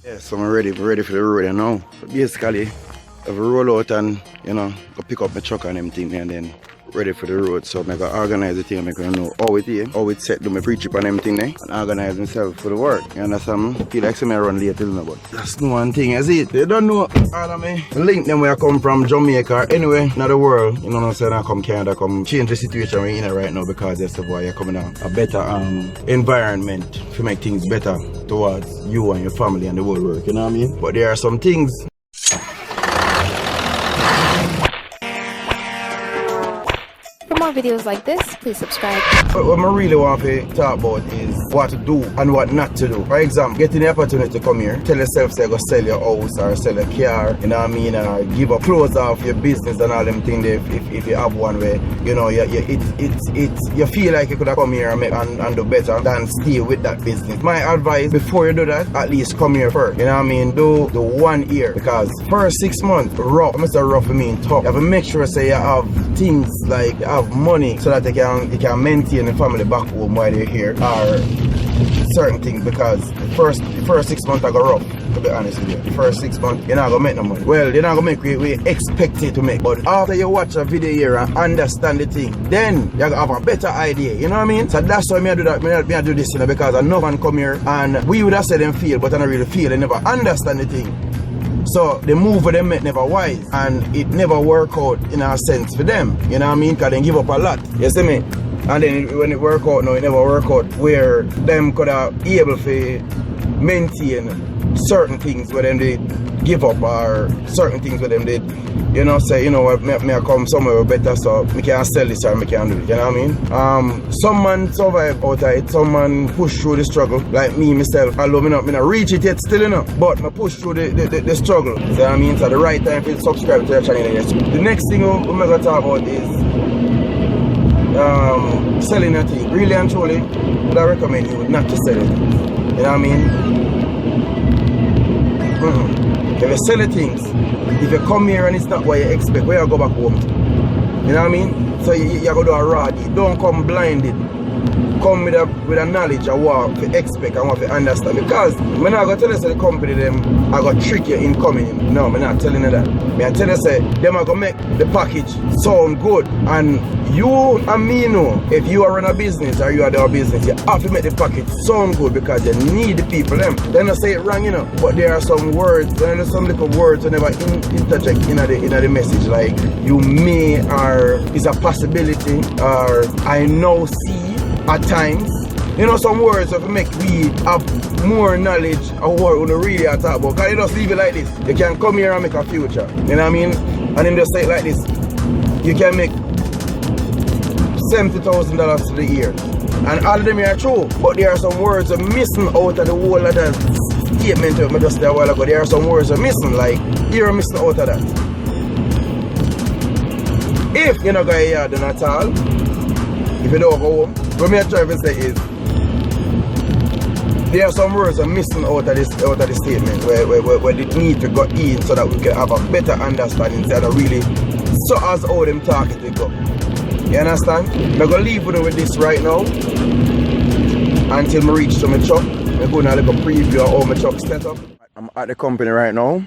Yeah, so I'm ready for the road now. So basically, I roll out and, go pick up my truck and everything and then ready for the road. So I go organize the thing, I go know how it is, how it set, do my pre-trip and everything there, and organize myself for the work. You understand? I feel like I run late, but that's no one thing, is it? They don't know all of me. Link them where I come from, Jamaica, or anywhere in the world. You know what I'm saying? I come Canada, come change the situation we're in right now because that's why you're coming out a better environment to make things better towards you and your family and the whole work, you know what I mean? But there are some things. For more videos like this, please subscribe. But what I really want to talk about is what to do and what not to do. For example, getting the opportunity to come here, tell yourself say go sell your house or sell a car, you know what I mean, or give up close off your business and all them things if you have one way, you feel like you could have come here and do better than stay with that business. My advice, before you do that, at least come here first. You know what I mean? Do the 1 year, because first 6 months, rough. I'm say rough, I mean tough. You have to make sure say you have things like you have money so that you can maintain the family back home while you're here, or certain things, because the first 6 months I go rough, to be honest with you. The first 6 months you're not gonna make no money. Well, you're not gonna make we expect it to make, but after you watch a video here and understand the thing, then you have a better idea, you know what I mean? So that's why I do that, I do this, because I know one come here and we would have said them feel, but I don't really feel, they never understand the thing. So the move for them never wise, and it never work out in a sense for them, you know what I mean? Because they give up a lot, you see me? And then when it work out now, it never work out where them could have be able to maintain certain things where them they give up, or certain things where them they, say, what, me I come somewhere better so me can sell this or me can do it, you know what I mean? Some man survive out of it, some man push through the struggle, like me myself, although me not reach it yet still, but me push through the struggle, you know what I mean? So the right time to subscribe to the channel. The next thing we're going to talk about is selling a thing. Really and truly, I recommend you not to sell it. You know what I mean? If you sell the things, if you come here and it's not what you expect, where you go back home to? You know what I mean? So you go do a raw deal. Don't come blinded. Come with a knowledge of what to expect and what to understand. Because I'm not going to tell you say the company them I got trick you in coming in. No, I'm not telling you that. I tell you say them are going to make the package sound good. And you and me know, if you are in a business or you are doing a business, you have to make the package sound good because you need the people them. They don't say it wrong, but there are some words, there are some little words that never interject in the message, like you may, or is a possibility, or I know see at times. Some words that make we have more knowledge of what we really are talking about. Because you just leave it like this. You can come here and make a future. You know what I mean? And then just say it like this. You can make $70,000 for the year. And all of them are true. But there are some words that are missing out of the whole of that statement I just said a while ago. There are some words that are missing. Like, you're missing out of that. If you're not going to hear them at all, if you don't go home, what I'm trying to say is, there are some words that are missing out of the statement where they need to go in so that we can have a better understanding instead of really so as how them talking to go. You understand? I'm going to leave with this right now until I reach to my truck. I'm going to have a preview of how my truck set up. I'm at the company right now.